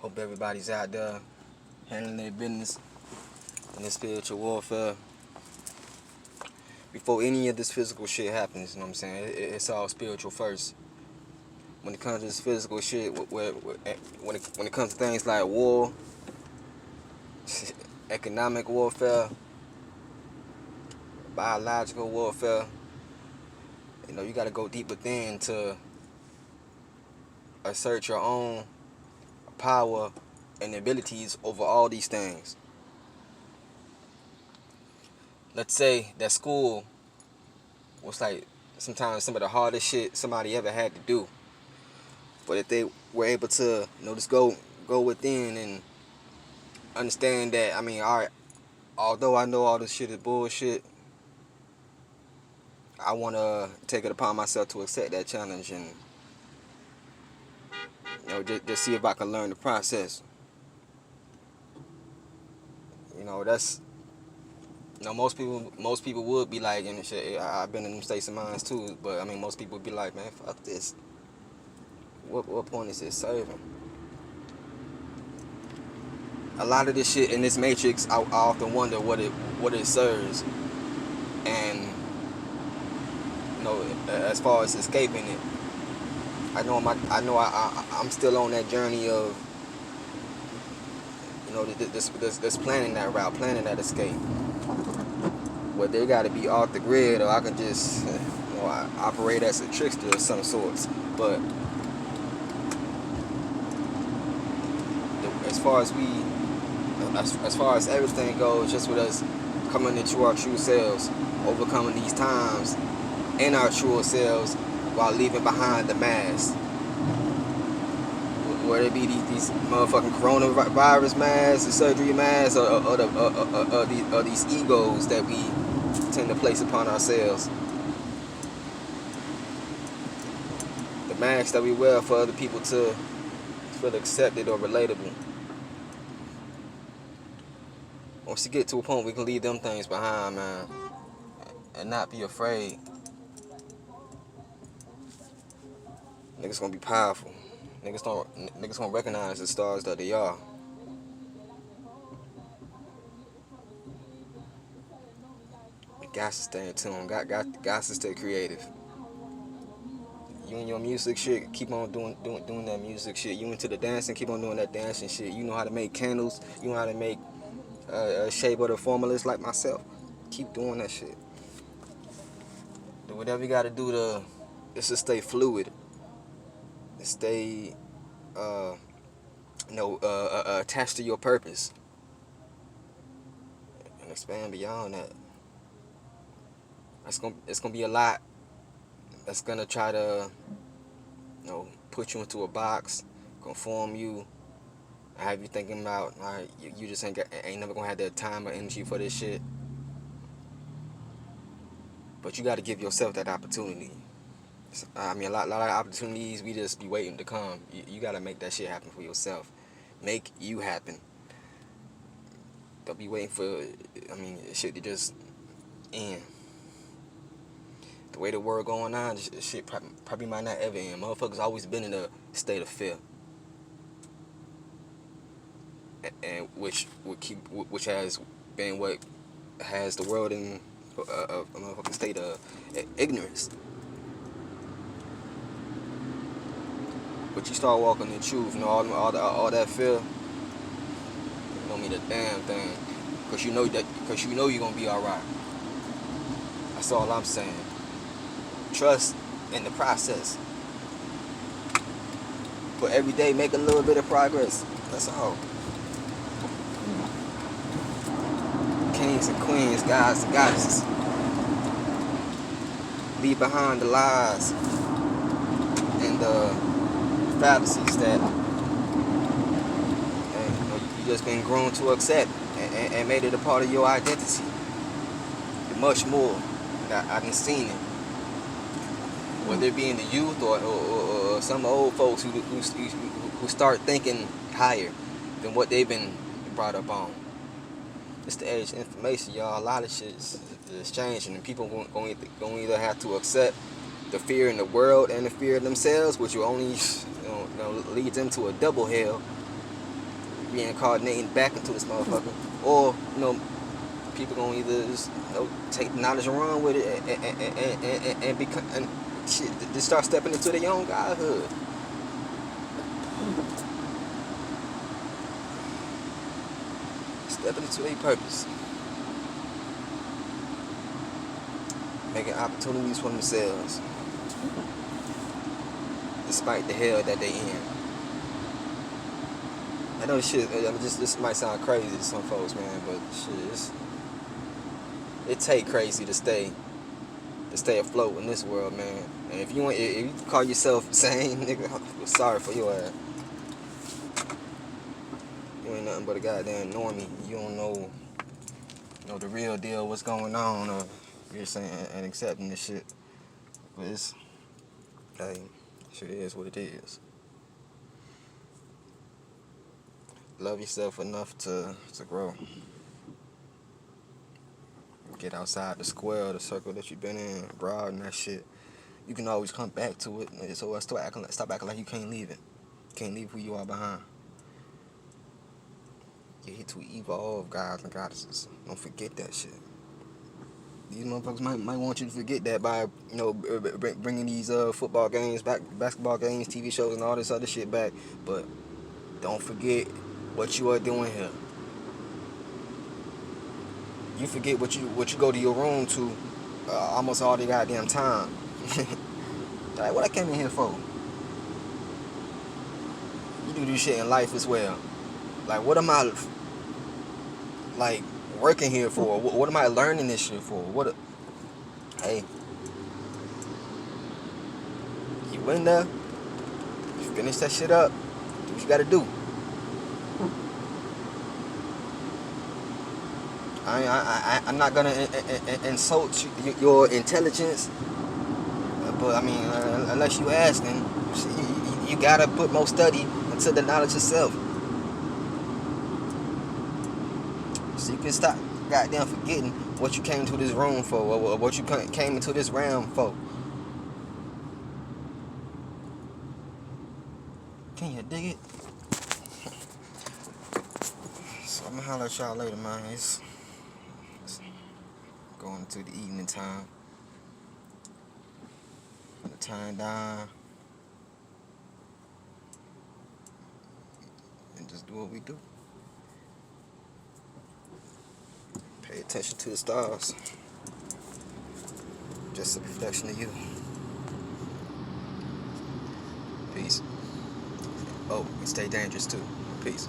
Hope everybody's out there handling their business in this spiritual warfare. Before any of this physical shit happens, you know what I'm saying? It's all spiritual first. When it comes to this physical shit, when it comes to things like war, economic warfare, biological warfare, you got to go deep within to assert your own power and abilities over all these things. Let's say that school was like sometimes some of the hardest shit somebody ever had to do. But if they were able to, just go within and understand that, alright, although I know all this shit is bullshit, I want to take it upon myself to accept that challenge and, just see if I can learn the process. That's, most people would be like, and shit, I've been in them states of mind too, but most people would be like, man, fuck this. What point is it serving? A lot of this shit in this matrix, I often wonder what it serves, and as far as escaping it, I'm still on that journey of this planning that route, planning that escape. Whether they got to be off the grid, or I can just I operate as a trickster of some sorts. But as far as everything goes, just with us coming into our true selves, overcoming these times in our true selves while leaving behind the mask. Whether it be these motherfucking coronavirus masks, the surgery masks, or these egos that we tend to place upon ourselves. The masks that we wear for other people to feel accepted or relatable. Once you get to a point, we can leave them things behind, man, and not be afraid. Niggas gonna be powerful. Niggas gonna recognize the stars that they are. You got to stay in tune. Got to stay creative. You and your music shit, keep on doing that music shit. You into the dancing, keep on doing that dancing shit. You know how to make candles. You know how to make shea butter formulas like myself. Keep doing that shit. Do whatever you gotta do to just stay fluid. Stay attached to your purpose and expand beyond that. It's gonna be a lot that's gonna try to put you into a box, conform you, have you thinking about, all right, you just ain't never gonna have that time or energy for this shit. But you got to give yourself that opportunity. A lot of opportunities we just be waiting to come. You got to make that shit happen for yourself. Make you happen. Don't be waiting for shit to just end. The way the world going on, shit probably might not ever end. Motherfuckers always been in a state of fear, and which has been what has the world in a motherfucking state of ignorance. But you start walking in truth, all that fear don't mean a damn thing, because you know you're gonna be all right. That's all I'm saying. Trust in the process. But every day make a little bit of progress. That's all. Kings and queens, gods and goddesses, leave behind the lies and the fallacies that you just been grown to accept and made it a part of your identity. Much more. I done seen it. Whether it be in the youth or some old folks who start thinking higher than what they've been brought up on. It's the age of information, y'all. A lot of shit is changing, and people going to either have to accept the fear in the world and the fear of themselves, which will only lead them to a double hell, reincarnating back into this motherfucker, or people gonna either just take the knowledge and run with it and become and shit, just start stepping into their own godhood. Stepping into their purpose, making opportunities for themselves, despite the hell that they in. I know shit. This might sound crazy to some folks, man, but shit, it take crazy to stay afloat in this world, man. And if you call yourself sane, nigga, I'm sorry for your ass. You ain't nothing but a goddamn normie. You don't know the real deal, what's going on, or you're saying and accepting this shit. But shit is what it is. Love yourself enough to grow. Get outside the square, the circle that you've been in, broaden that shit. You can always come back to it. So stop acting like you can't leave it. Can't leave who you are behind. You're here to evolve, gods and goddesses. Don't forget that shit. These motherfuckers might want you to forget that by bringing these football games back, basketball games, TV shows, and all this other shit back. But don't forget what you are doing here. You forget what you go to your room to almost all the goddamn time. Like, what I came in here for? You do this shit in life as well. Like, what am I working here for? What am I learning this shit for? Hey, you in there? You finish that shit up. Do what you gotta do. I'm not gonna insult your intelligence, but I mean, unless you asking, you gotta put more study into the knowledge itself, so you can stop goddamn forgetting what you came into this room for, or what you came into this realm for. Can you dig it? So I'm gonna holler at y'all later, man. It's going into the evening time. Gonna turn down and just do what we do. Pay attention to the stars. Just a reflection of you. Peace. Oh, and stay dangerous too. Peace.